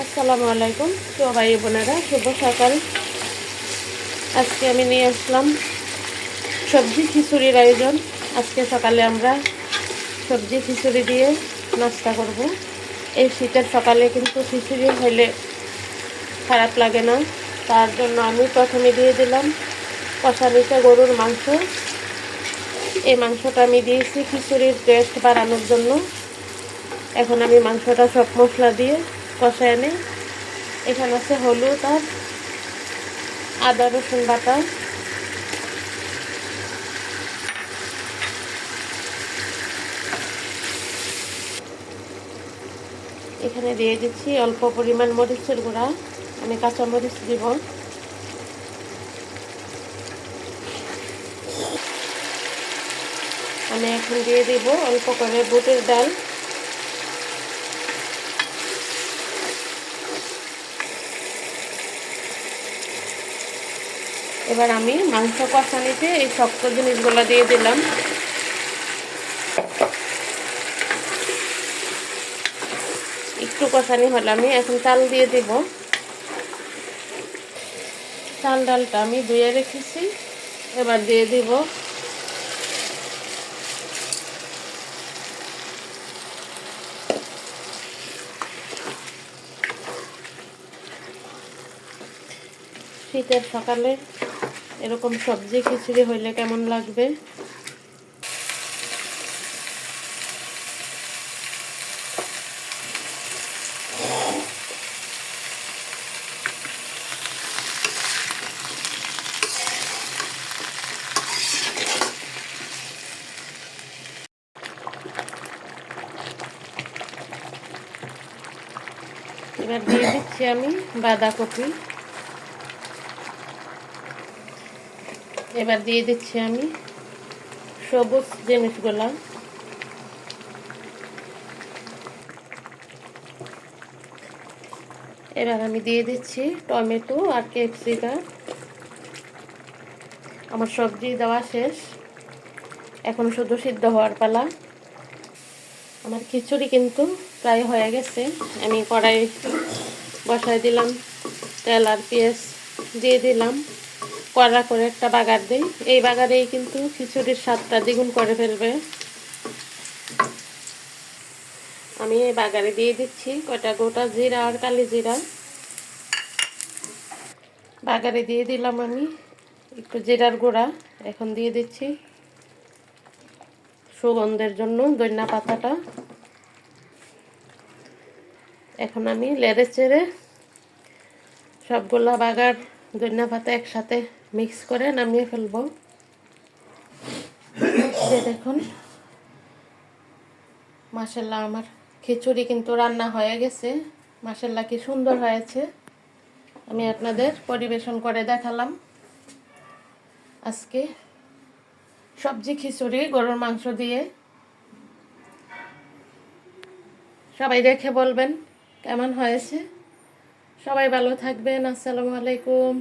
আসসালামু আলাইকুম তো ভাই বোনেরা, শুভ সকাল। আজকে আমি নিয়ে আসলাম সবজি খিচুড়ির আয়োজন। আজকে সকালে আমরা সবজি খিচুড়ি দিয়ে নাস্তা করব। এই শীতের সকালে কিন্তু খিচুড়ি হইলে খারাপ লাগে না, তার জন্য আমি প্রথমে দিয়ে দিলাম কষানিতে গরুর মাংস। এই মাংসটা আমি দিয়েছি খিচুড়ির টেস্ট বাড়ানোর জন্য। এখন আমি মাংসটা সব মশলা দিয়ে কষায় এনে এখানে আছে হলুদ আর আদা রসুন বাটা, এখানে দিয়ে দিচ্ছি অল্প পরিমাণ মরিচের গুঁড়া, আমি কাঁচা মরিচ দিব। আমি এখন দিয়ে দিব অল্প করে বুটের ডাল। এবার আমি মাংস কষানিতে এই শক্ত জিনিসগুলো দিয়ে দিলাম। একটু কষানি হলে আমি এখন চাল দিয়ে দিব। চাল ডালটা আমি ধুয়ে রেখেছি, এবার দিয়ে দিব। শীতের সকালে এরকম সবজি খিচুড়ি হইলে কেমন লাগবে। এবার দিয়ে দিচ্ছি আমি বাঁধাকপি। এবার দিয়ে দিচ্ছি আমি সবুজ জিনিসগুলা। এবার আমি দিয়ে দিচ্ছি টমেটো আর ক্যাপসিকাম। আমার সবজি দেওয়া শেষ, এখন শুধু সিদ্ধ হওয়ার পালা। আমার খিচুড়ি কিন্তু প্রায় হয়ে গেছে। আমি কড়াই বসাই দিলাম, তেল আর পেঁয়াজ দিয়ে দিলাম, কড়া করে একটা বাগার দিই। এই বাগারেই কিন্তু খিচুড়ির স্বাদটা দ্বিগুণ করে ফেলবে। আমি এই বাগারে দিয়ে দিচ্ছি কয়টা গোটা জিরা আর কালি জিরা। বাগারে দিয়ে দিলাম আমি একটু জিরার গুঁড়া। এখন দিয়ে দিচ্ছি সুগন্ধের জন্য ধনিয়া পাতাটা। এখন আমি নেড়ে চেড়ে সবগুলা বাগার ধনিয়া পাতা একসাথে মিক্স করে নামিয়ে ফেলবো। দেখুন মাশাআল্লাহ, আমার খিচুড়ি কিন্তু রান্না হয়ে গেছে। মাশাআল্লাহ, কি সুন্দর হয়েছে। আমি আপনাদের পরিবেশন করে দেখালাম আজকে সবজি খিচুড়ি গরুর মাংস দিয়ে। সবাই দেখে বলবেন কেমন হয়েছে। সবাই ভালো থাকবেন। আসসালামু আলাইকুম।